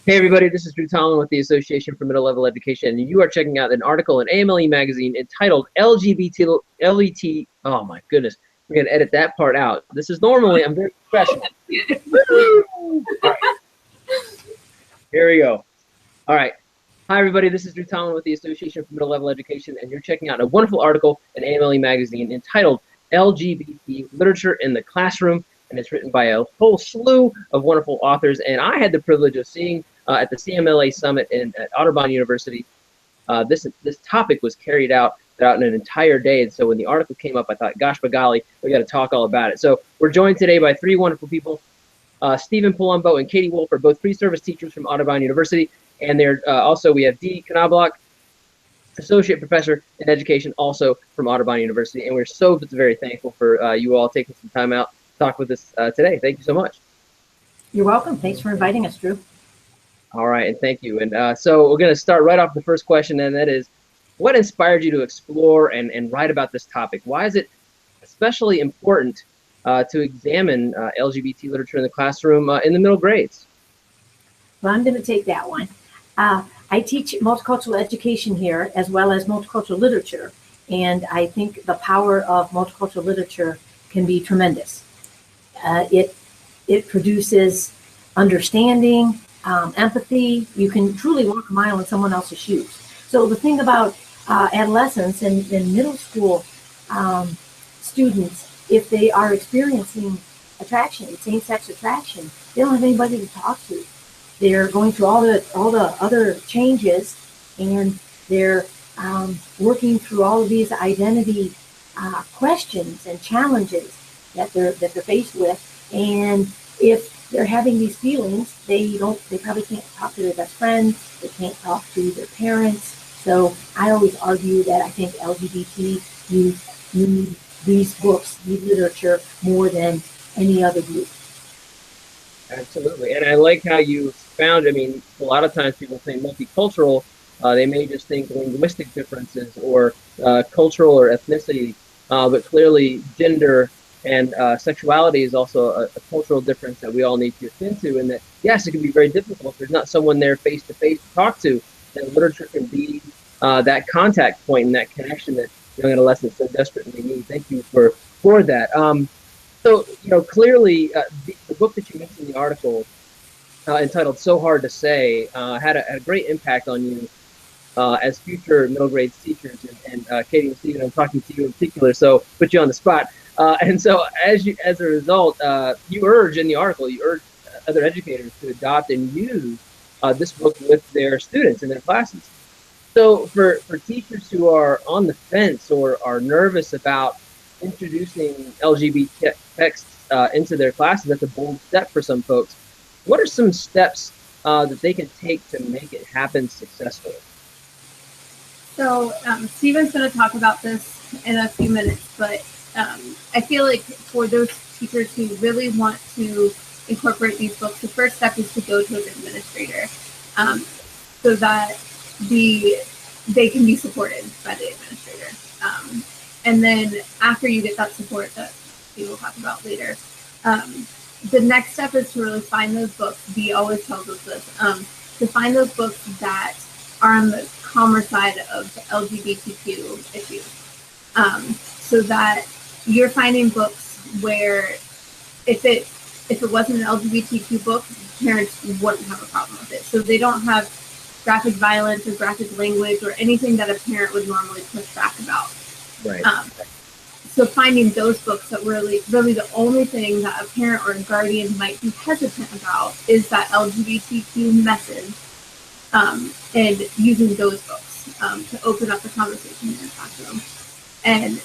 Hey everybody, this is Drew Tomlin with the Association for Middle Level Education, and you are checking out an article in AMLE magazine entitled LGBT LET. Oh my goodness, we're gonna edit that part out. This is normally I'm very professional. All right, here we go. All right. Hi everybody, this is Drew Tomlin with the Association for Middle Level Education, and you're checking out a wonderful article in AMLE magazine entitled LGBT Literature in the Classroom, and it's written by a whole slew of wonderful authors, and I had the privilege of seeing at the CMLA Summit at Otterbein University. This topic was carried out throughout an entire day, and so when the article came up, I thought, gosh, by golly, we got to talk all about it. So we're joined today by three wonderful people. Stephen Palumbo and Katie Wolf are both pre-service teachers from Otterbein University, and they're also we have Dee Knobloch, Associate Professor in Education, also from Otterbein University, and we're so very thankful for you all taking some time out to talk with us today. Thank you so much. You're welcome. Thanks for inviting us, Drew. All right, and thank you. And so we're going to start right off the first question, and that is, what inspired you to explore and write about this topic? Why is it especially important to examine LGBT literature in the classroom in the middle grades? Well, I'm going to take that one. I teach multicultural education here as well as multicultural literature, and I think the power of multicultural literature can be tremendous. It produces understanding, empathy. You can truly walk a mile in someone else's shoes. So the thing about adolescents and middle school students, if they are experiencing attraction, same-sex attraction, they don't have anybody to talk to. They're going through all the other changes, and they're working through all of these identity questions and challenges that they're faced with. And if they're having these feelings, they probably can't talk to their best friend. They can't talk to their parents. So I always argue that I think LGBT youth need these books, need literature more than any other group. Absolutely, and I like how you found. I mean, a lot of times people think multicultural, they may just think linguistic differences or cultural or ethnicity, but clearly gender and sexuality is also a cultural difference that we all need to attend to. And that, yes, it can be very difficult if there's not someone there face to face to talk to. And literature can be that contact point and that connection that young adolescents so desperately need. Thank you for that. So, you know, clearly the book that you mentioned in the article entitled So Hard to Say had a great impact on you as future middle grade teachers. And Katie and Stephen, I'm talking to you in particular, so put you on the spot. And so as a result, you urge in the article, you urge other educators to adopt and use this book with their students in their classes. So for teachers who are on the fence or are nervous about introducing LGBT texts into their classes, that's a bold step for some folks. What are some steps that they can take to make it happen successfully? So Stephen's going to talk about this in a few minutes, but I feel like for those teachers who really want to incorporate these books, the first step is to go to an administrator so that they can be supported by the administrator. And then after you get that support that we will talk about later, the next step is to really find those books. Dee always tells us this, to find those books that are on the calmer side of LGBTQ issues. So that you're finding books where if it wasn't an LGBTQ book, parents wouldn't have a problem with it. So they don't have graphic violence or graphic language or anything that a parent would normally push back about. Right. So finding those books that really the only thing that a parent or a guardian might be hesitant about is that LGBTQ message, and using those books to open up the conversation in the classroom. And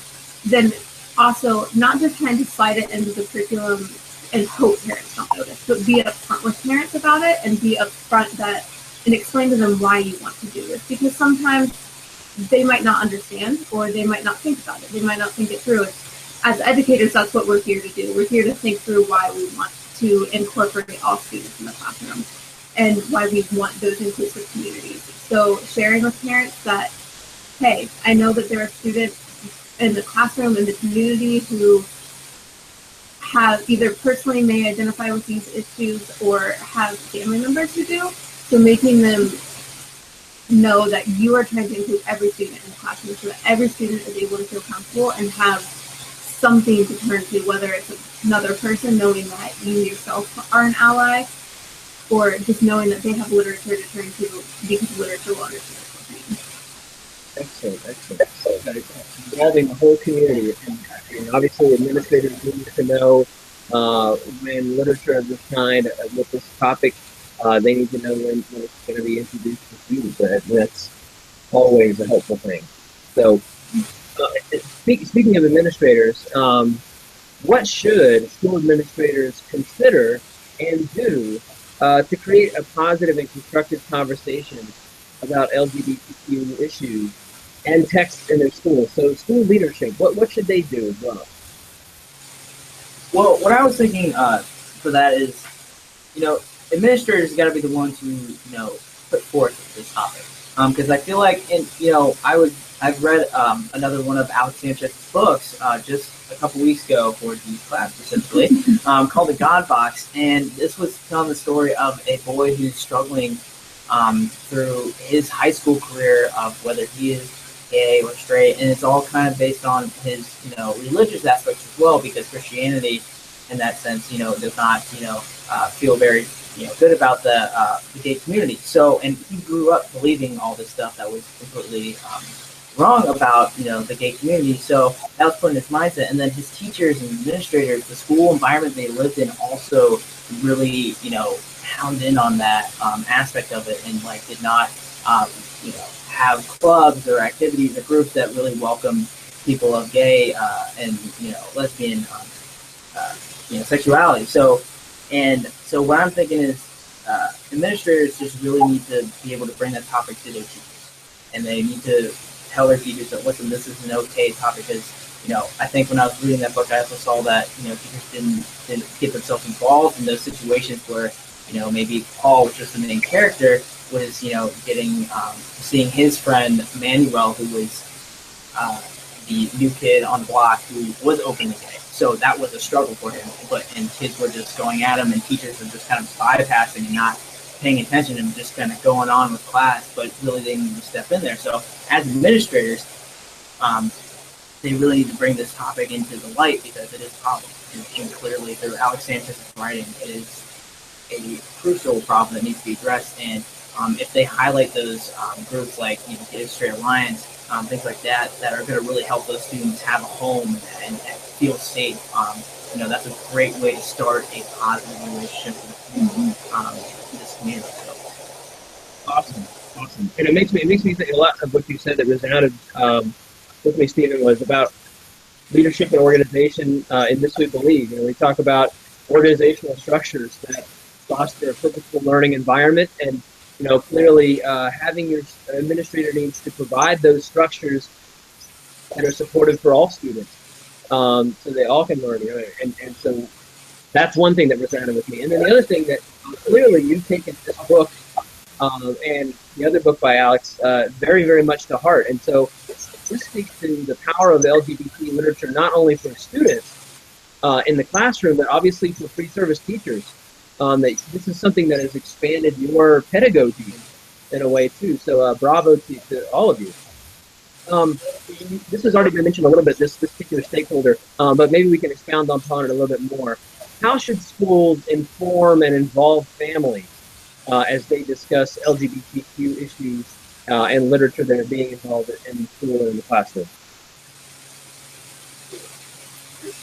then also not just trying to slide it into the curriculum and hope parents don't notice, but be upfront with parents about it and be upfront and explain to them why you want to do this, because sometimes they might not understand or they might not think about it. They might not think it through. As educators, that's what we're here to do. We're here to think through why we want to incorporate all students in the classroom and why we want those inclusive communities. So sharing with parents that, hey, I know that there are students in the classroom, in the community who have either personally may identify with these issues or have family members who do. So making them know that you are trying to include every student in the classroom so that every student is able to feel comfortable and have something to turn to, whether it's another person knowing that you yourself are an ally, or just knowing that they have literature to turn to because literature will understand something. Excellent, excellent. Involving the whole community, and obviously administrators need to know when literature of this kind, with this topic, they need to know when it's going to be introduced to students. That's always a helpful thing. So, speaking of administrators, what should school administrators consider and do to create a positive and constructive conversation about LGBTQ issues and texts in their schools? So school leadership, what should they do as well? Well, what I was thinking for that is, administrators got to be the ones who, put forth this topic. Because I feel like, I've read another one of Alex Sanchez's books just a couple weeks ago for the class, essentially, called The God Box. And this was telling the story of a boy who's struggling through his high school career of whether he is gay or straight. And it's all kind of based on his, religious aspects as well, because Christianity, in that sense, does not, feel very, good about the gay community. So, and he grew up believing all this stuff that was completely wrong about, the gay community. So that was put in his mindset. And then his teachers and administrators, the school environment they lived in also really, hound in on that aspect of it, and did not, have clubs or activities or groups that really welcome people of gay and, lesbian, sexuality. So what I'm thinking is administrators just really need to be able to bring that topic to their teachers, and they need to tell their teachers that, listen, this is an okay topic. Because I think when I was reading that book, I also saw that teachers didn't get themselves involved in those situations where maybe Paul was just the main character, was getting seeing his friend Manuel, who was the new kid on the block who was openly gay. So that was a struggle for him. And kids were just going at him, and teachers were just kind of bypassing and not paying attention and just kind of going on with class, but really they need to step in there. So as administrators, they really need to bring this topic into the light, because it is a problem. And clearly through Alex Sanchez's writing, it is a crucial problem that needs to be addressed. And if they highlight those groups like Gay Straight Alliance, things like that, that are going to really help those students have a home and feel safe, that's a great way to start a positive relationship with this community. So. Awesome. And it makes me think a lot of what you said that resounded with me, Stephen, was about leadership and organization. In this we believe. We talk about organizational structures that foster a purposeful learning environment, and clearly having your administrator needs to provide those structures that are supportive for all students, so they all can learn. And so that's one thing that resounded with me. And then the other thing that clearly you've taken this book and the other book by Alex very, very much to heart. And so this speaks to the power of LGBT literature, not only for students in the classroom, but obviously for pre-service teachers. That this is something that has expanded your pedagogy in a way too. So bravo to all of you. This has already been mentioned a little bit, this particular stakeholder, but maybe we can expound upon it a little bit more. How should schools inform and involve families as they discuss LGBTQ issues and literature that are being involved in the school and in the classroom?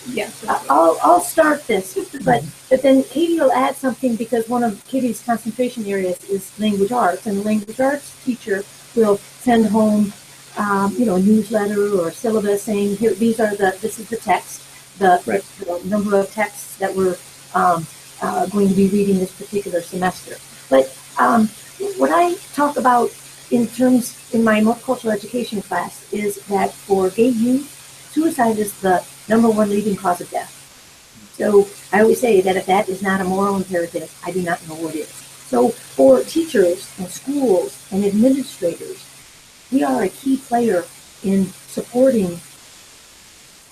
Yes, I'll start this, but then Katie will add something, because one of Katie's concentration areas is language arts, and the language arts teacher will send home, a newsletter or syllabus saying, here, this is the text, the number of texts that we're going to be reading this particular semester. But what I talk about in my multicultural education class is that for gay youth, suicide is the number one leading cause of death. So I always say that if that is not a moral imperative, I do not know what is. So for teachers and schools and administrators, we are a key player in supporting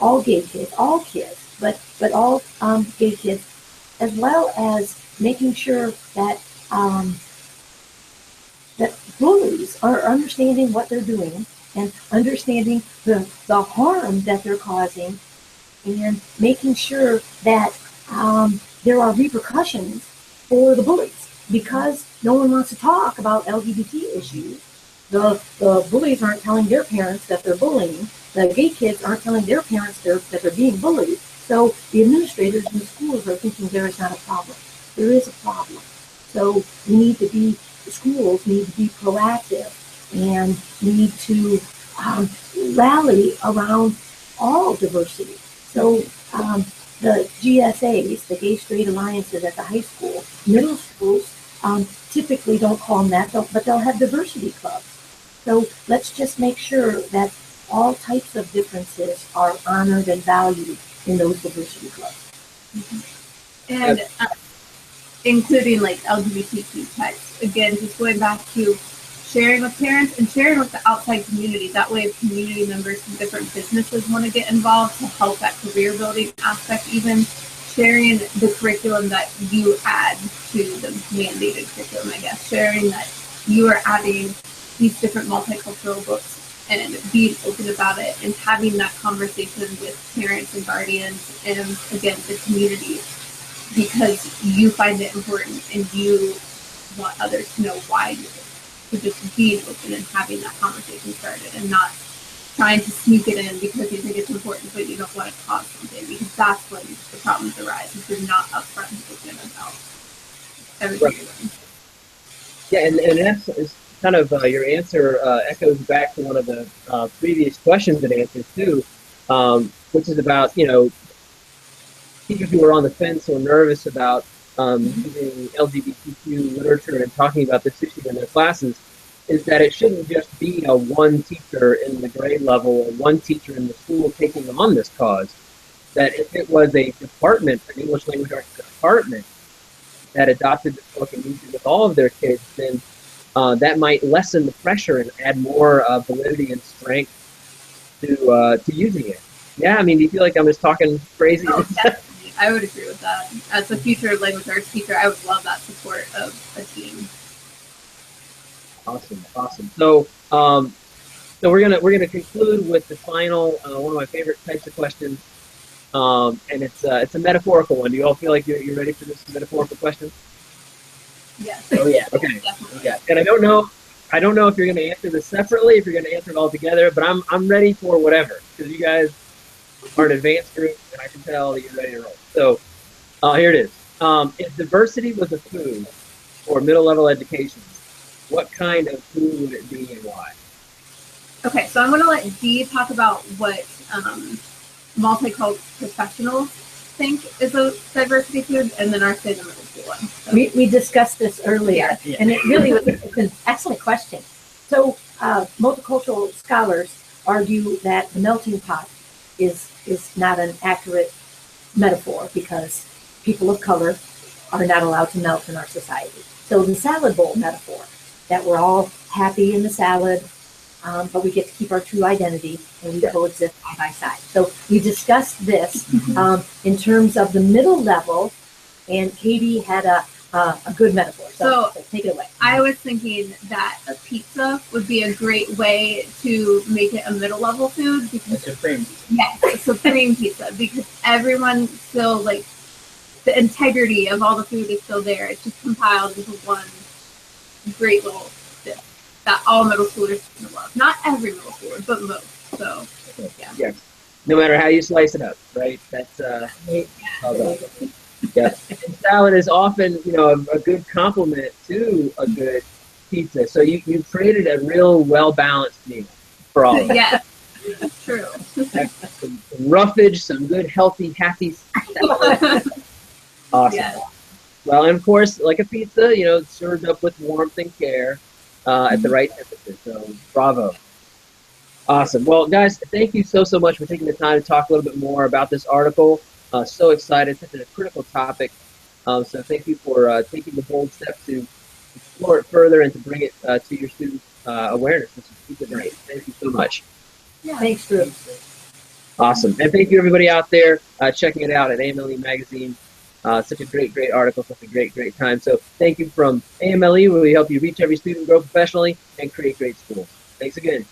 all gay kids, but all gay kids, as well as making sure that are understanding what they're doing and understanding the harm that they're causing, and making sure that there are repercussions for the bullies, because no one wants to talk about LGBT issues. The bullies aren't telling their parents that they're bullying. The gay kids aren't telling their parents that they're being bullied. So the administrators in the schools are thinking there is not a problem. There is a problem. So the schools need to be proactive and need to rally around all diversity. So the GSAs, the Gay Straight Alliances at the high school, middle schools typically don't call them that, but they'll have diversity clubs. So let's just make sure that all types of differences are honored and valued in those diversity clubs. And including like LGBTQ types. Again, just going back to sharing with parents and sharing with the outside community. That way, if community members from different businesses want to get involved to help that career building aspect, even sharing the curriculum that you add to the mandated curriculum, I guess, sharing that you are adding these different multicultural books and being open about it and having that conversation with parents and guardians and, again, the community, because you find it important and you want others to know why you do it. So just being open and having that conversation started and not trying to sneak it in because you think it's important but you don't want to cause something, because that's when the problems arise if you're not upfront and open about everything you're doing. Yeah, and that's kind of your answer echoes back to one of the previous questions and answers too, which is about, teachers who are on the fence or nervous about using LGBTQ literature and talking about this issue in their classes, is that it shouldn't just be a one teacher in the grade level or one teacher in the school taking on this cause. That if it was a department, an English language arts department, that adopted this book and used it with all of their kids, then that might lessen the pressure and add more validity and strength to using it. Yeah, I mean, do you feel like I'm just talking crazy? Oh, definitely. I would agree with that. As a future language arts teacher, I would love that support of a team. Awesome. So, so we're gonna conclude with the final one of my favorite types of questions, and it's a metaphorical one. Do you all feel like you're ready for this metaphorical question? Yes. Oh yeah. Okay. Definitely. Yeah. And I don't know if you're gonna answer this separately, if you're gonna answer it all together, but I'm ready for whatever, because you guys are an advanced group, and I can tell that you're ready to roll. So, here it is. If diversity was a food or middle-level education, what kind of food would it be and why? Okay, so I'm going to let Dee talk about what multicultural professionals think is a diversity food, and then I'll say the middle school one. So. We discussed this earlier, Yeah. and it really was an excellent question. So multicultural scholars argue that the melting pot is not an accurate metaphor, because people of color are not allowed to melt in our society. So the salad bowl metaphor, that we're all happy in the salad, but we get to keep our true identity and we coexist side by side. So we discussed this in terms of the middle level, and Katie had a good metaphor. So take it away. I was thinking that a pizza would be a great way to make it a middle level food, because Supreme pizza. Yes, a supreme pizza, because everyone still, like, the integrity of all the food is still there. It's just compiled into one great little dish that all middle schoolers love. Not every middle schooler, but most. So, yeah. Yeah. No matter how you slice it up, right? That's yeah. And salad is often, a good complement to a good pizza. So you created a real well-balanced meal for all of us. Yes, that's true. Some roughage, some good, healthy, happy salad. Awesome. Yes. Well, and of course, like a pizza, served up with warmth and care at the right temperature. So, bravo. Awesome. Well, guys, thank you so much for taking the time to talk a little bit more about this article. So excited. Such a critical topic. So thank you for taking the bold step to explore it further and to bring it to your students' awareness. This is super great. Thank you so much. Yeah. Thanks, Drew. Awesome. And thank you, everybody out there checking it out at AMLE Magazine. Such a great article, such a great time. So thank you from AMLE, where we help you reach every student, grow professionally, and create great schools. Thanks again.